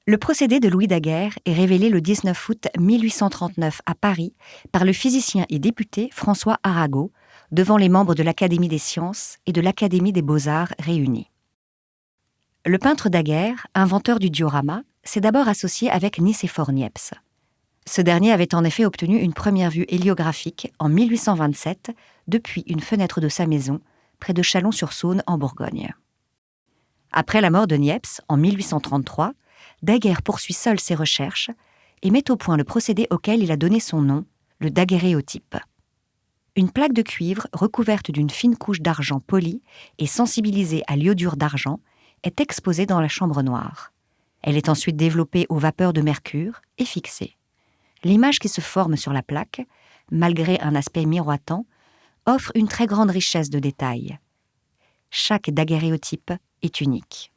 Le procédé de Louis Daguerre est révélé le 19 août 1839 à Paris par le physicien et député François Arago, devant les membres de l'Académie des sciences et de l'Académie des beaux-arts réunis. Le peintre Daguerre, inventeur du diorama, s'est d'abord associé avec Nicéphore Niepce. Ce dernier avait en effet obtenu une première vue héliographique en 1827 depuis une fenêtre de sa maison, près de Chalon-sur-Saône en Bourgogne. Après la mort de Niepce, en 1833, Daguerre poursuit seul ses recherches et met au point le procédé auquel il a donné son nom, le daguerréotype. Une plaque de cuivre recouverte d'une fine couche d'argent poli et sensibilisée à l'iodure d'argent est exposée dans la chambre noire. Elle est ensuite développée aux vapeurs de mercure et fixée. L'image qui se forme sur la plaque, malgré un aspect miroitant, offre une très grande richesse de détails. Chaque daguerréotype est unique.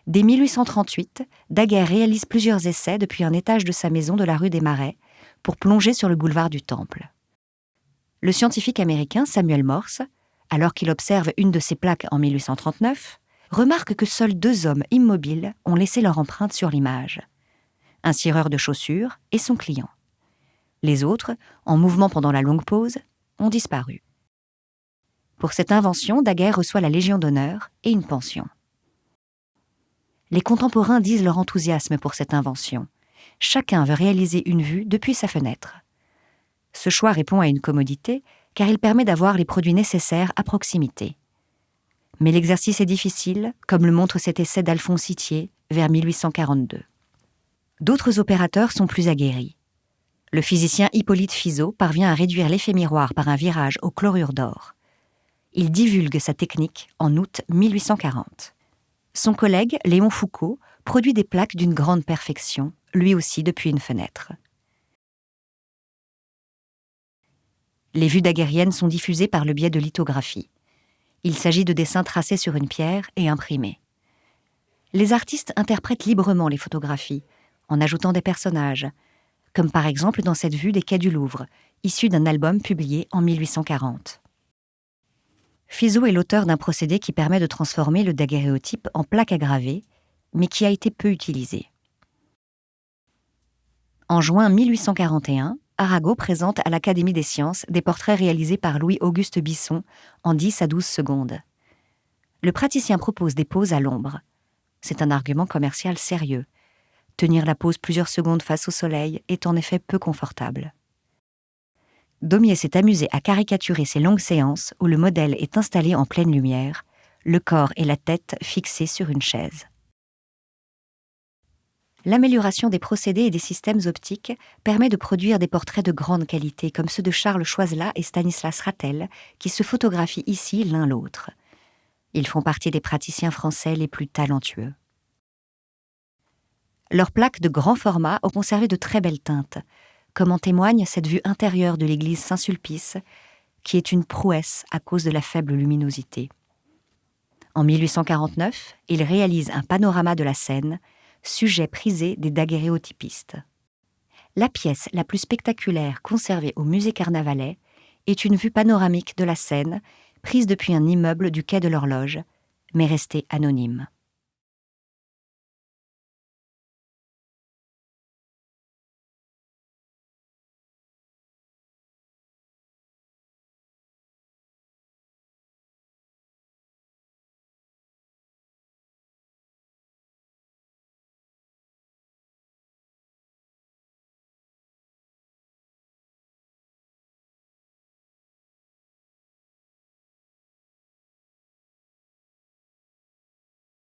Dès 1838, Daguerre réalise plusieurs essais depuis un étage de sa maison de la rue des Marais pour plonger sur le boulevard du Temple. Le scientifique américain Samuel Morse, alors qu'il observe une de ces plaques en 1839, remarque que seuls 2 hommes immobiles ont laissé leur empreinte sur l'image. Un cireur de chaussures et son client. Les autres, en mouvement pendant la longue pause, ont disparu. Pour cette invention, Daguerre reçoit la Légion d'honneur et une pension. Les contemporains disent leur enthousiasme pour cette invention. Chacun veut réaliser une vue depuis sa fenêtre. Ce choix répond à une commodité, car il permet d'avoir les produits nécessaires à proximité. Mais l'exercice est difficile, comme le montre cet essai d'Alphonse Itier, vers 1842. D'autres opérateurs sont plus aguerris. Le physicien Hippolyte Fizeau parvient à réduire l'effet miroir par un virage au chlorure d'or. Il divulgue sa technique en août 1840. Son collègue, Léon Foucault, produit des plaques d'une grande perfection, lui aussi depuis une fenêtre. Les vues daguerriennes sont diffusées par le biais de lithographie. Il s'agit de dessins tracés sur une pierre et imprimés. Les artistes interprètent librement les photographies, en ajoutant des personnages, comme par exemple dans cette vue des quais du Louvre, issue d'un album publié en 1840. Fizeau est l'auteur d'un procédé qui permet de transformer le daguerréotype en plaque à graver, mais qui a été peu utilisé. En juin 1841, Arago présente à l'Académie des sciences des portraits réalisés par Louis-Auguste Bisson en 10 à 12 secondes. Le praticien propose des poses à l'ombre. C'est un argument commercial sérieux. Tenir la pose plusieurs secondes face au soleil est en effet peu confortable. Daumier s'est amusé à caricaturer ces longues séances où le modèle est installé en pleine lumière, le corps et la tête fixés sur une chaise. L'amélioration des procédés et des systèmes optiques permet de produire des portraits de grande qualité comme ceux de Charles Choiselat et Stanislas Rattel, qui se photographient ici l'un l'autre. Ils font partie des praticiens français les plus talentueux. Leurs plaques de grand format ont conservé de très belles teintes, comme en témoigne cette vue intérieure de l'église Saint-Sulpice, qui est une prouesse à cause de la faible luminosité. En 1849, il réalise un panorama de la Seine, sujet prisé des daguerréotypistes. La pièce la plus spectaculaire conservée au musée Carnavalet est une vue panoramique de la Seine, prise depuis un immeuble du quai de l'Horloge, mais restée anonyme.